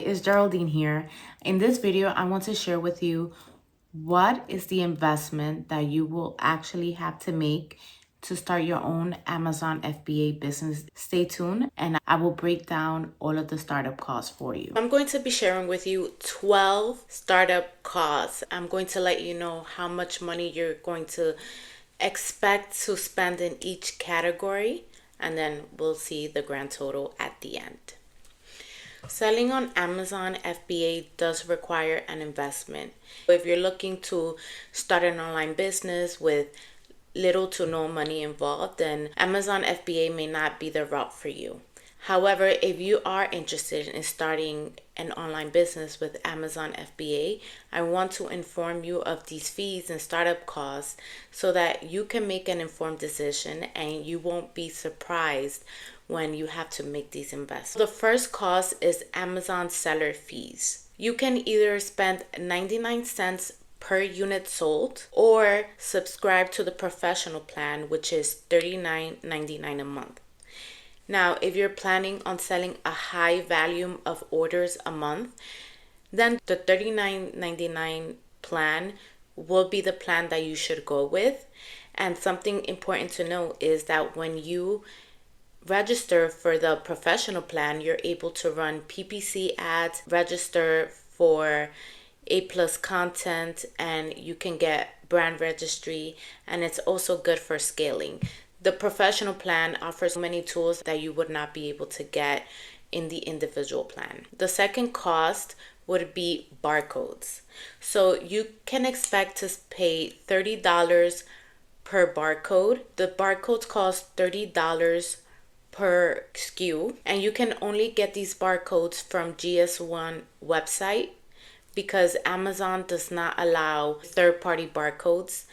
it's Geraldine here. In this video, I want to share with you what is the investment that you will actually have to make to start your own Amazon FBA business. Stay tuned and I will break down all of the startup costs for you. I'm going to be sharing with you 12 startup costs. I'm going to let you know how much money you're going to expect to spend in each category, and then we'll see the grand total at the end. Selling on Amazon FBA does require an investment. If you're looking to start an online business with little to no money involved, then Amazon FBA may not be the route for you. However, if you are interested in starting an online business with Amazon FBA, I want to inform you of these fees and startup costs so that you can make an informed decision and you won't be surprised when you have to make these investments. The first cost is Amazon seller fees. You can either spend 99 cents per unit sold or subscribe to the professional plan, which is $39.99 a month. Now, if you're planning on selling a high volume of orders a month, then the $39.99 plan will be the plan that you should go with. And something important to know is that when you register for the professional plan, you're able to run PPC ads, register for A+ content, and you can get brand registry, and it's also good for scaling. The professional plan offers many tools that you would not be able to get in the individual plan. The second cost would be barcodes. So you can expect to pay $30 per barcode. The barcodes cost $30 per SKU, and you can only get these barcodes from GS1 website because Amazon does not allow third-party barcodes.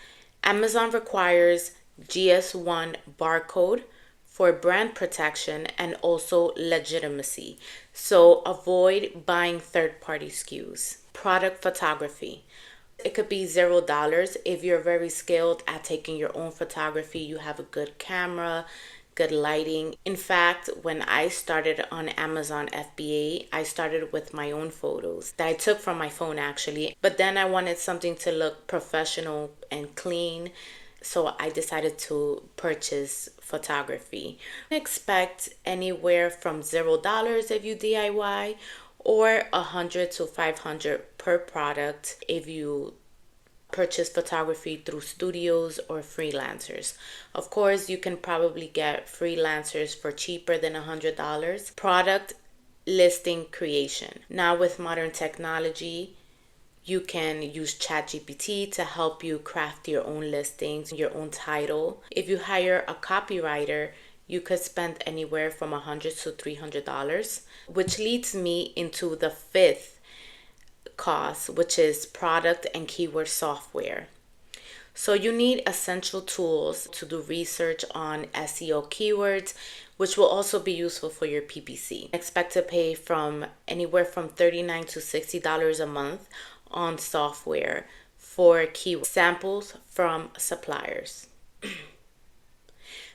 Amazon requires GS1 barcode for brand protection and also legitimacy. So avoid buying third-party SKUs. Product photography. It could be $0 if you're very skilled at taking your own photography. You have a good camera, good lighting. In fact, when I started on Amazon FBA, I started with my own photos that I took from my phone actually. But then I wanted something to look professional and clean, so I decided to purchase photography. Expect anywhere from $0 if you DIY or $100 to $500 per product if you purchase photography through studios or freelancers. Of course, you can probably get freelancers for cheaper than $100. Product listing creation. Now with modern technology, you can use ChatGPT to help you craft your own listings, your own title. If you hire a copywriter, you could spend anywhere from $100 to $300, which leads me into the fifth cost, which is product and keyword software. So you need essential tools to do research on SEO keywords, which will also be useful for your PPC. Expect to pay from anywhere from $39 to $60 a month on software for keyword samples from suppliers.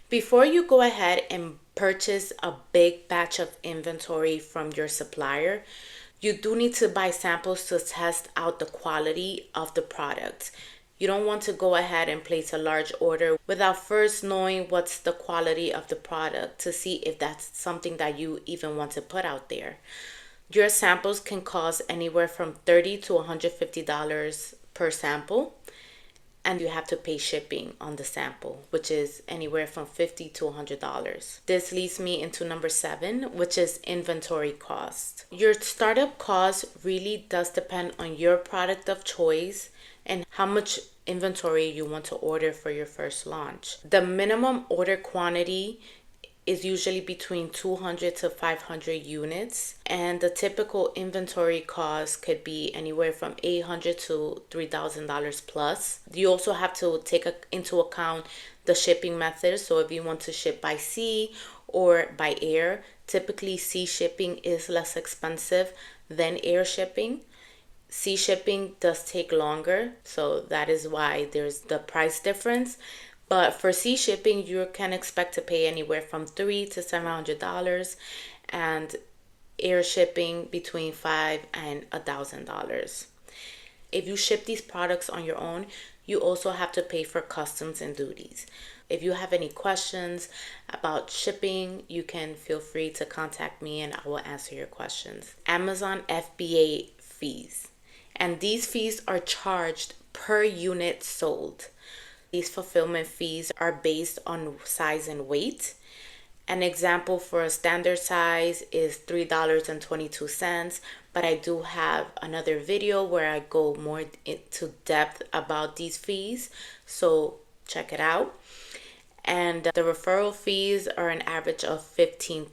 Before you go ahead and purchase a big batch of inventory from your supplier, you do need to buy samples to test out the quality of the product. You don't want to go ahead and place a large order without first knowing what's the quality of the product to see if that's something that you even want to put out there. Your samples can cost anywhere from $30 to $150 per sample, and you have to pay shipping on the sample, which is anywhere from $50 to $100. This leads me into number 7, which is inventory cost. Your startup cost really does depend on your product of choice and how much inventory you want to order for your first launch. The minimum order quantity is usually between 200 to 500 units, and the typical inventory cost could be anywhere from $800 to $3,000 plus. You also have to take into account the shipping method. So if you want to ship by sea or by air, typically sea shipping is less expensive than air shipping. Sea shipping does take longer, so that is why there's the price difference. But for sea shipping, you can expect to pay anywhere from $300 to $700, and air shipping between $5 and $1,000. If you ship these products on your own, you also have to pay for customs and duties. If you have any questions about shipping, you can feel free to contact me and I will answer your questions. Amazon FBA fees. And these fees are charged per unit sold. These fulfillment fees are based on size and weight. An example for a standard size is $3.22, but I do have another video where I go more into depth about these fees, so check it out. And the referral fees are an average of 15%.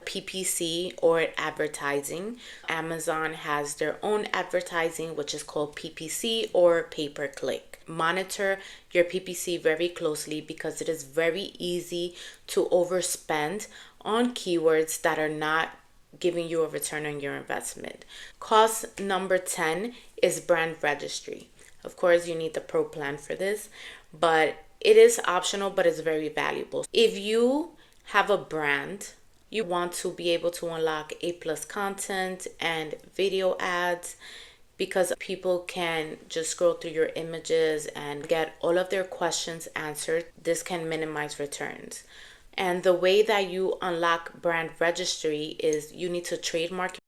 PPC or advertising. Amazon has their own advertising, which is called PPC or pay-per-click. Monitor your PPC very closely because it is very easy to overspend on keywords that are not giving you a return on your investment. Cost number 10 is brand registry. Of course, you need the pro plan for this, but it is optional, but it's very valuable. If you have a brand, you want to be able to unlock A+ content and video ads because people can just scroll through your images and get all of their questions answered. This can minimize returns. And the way that you unlock brand registry is you need to trademark.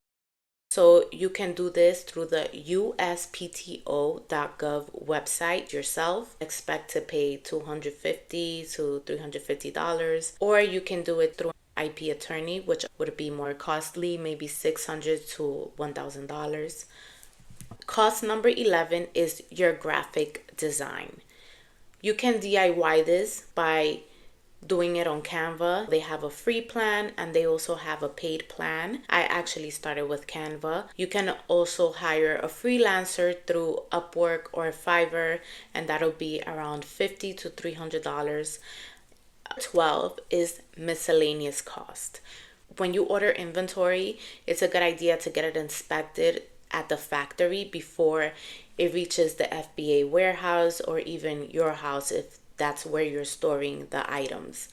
So you can do this through the uspto.gov website yourself. Expect to pay $250 to $350, or you can do it through an IP attorney, which would be more costly, maybe $600 to $1,000. Cost number 11 is your graphic design. You can DIY this by doing it on Canva. They have a free plan and they also have a paid plan. I actually started with Canva. You can also hire a freelancer through Upwork or Fiverr, and that'll be around $50 to $300. 12 is miscellaneous cost. When you order inventory, it's a good idea to get it inspected at the factory before it reaches the FBA warehouse or even your house if that's where you're storing the items.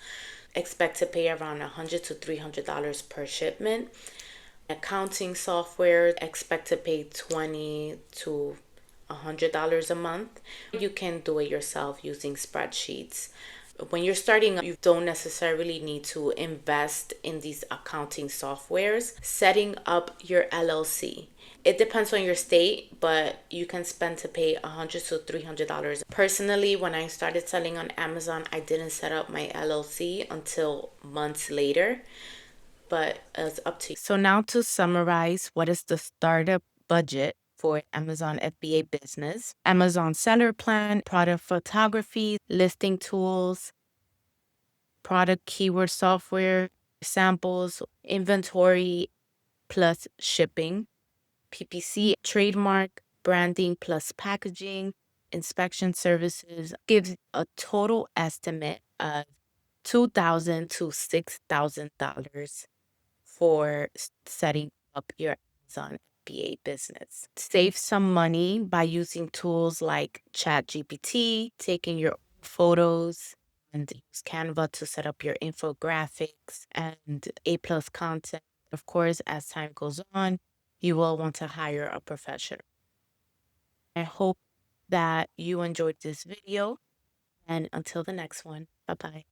Expect to pay around $100 to $300 per shipment. Accounting software, expect to pay $20 to $100 a month. You can do it yourself using spreadsheets. When you're starting, you don't necessarily need to invest in these accounting softwares. Setting up your LLC. It depends on your state, but you can spend to pay $100 to $300. Personally, when I started selling on Amazon, I didn't set up my LLC until months later, but it's up to you. So now to summarize, what is the startup budget for Amazon FBA business? Amazon seller plan, product photography, listing tools, product keyword software, samples, inventory plus shipping, PPC, trademark, branding plus packaging, inspection services, gives a total estimate of $2,000 to $6,000 for setting up your Amazon FBA business. Save some money by using tools like ChatGPT, taking your photos, and use Canva to set up your infographics and A+ content. Of course, as time goes on, you will want to hire a professional. I hope that you enjoyed this video, and until the next one, bye-bye.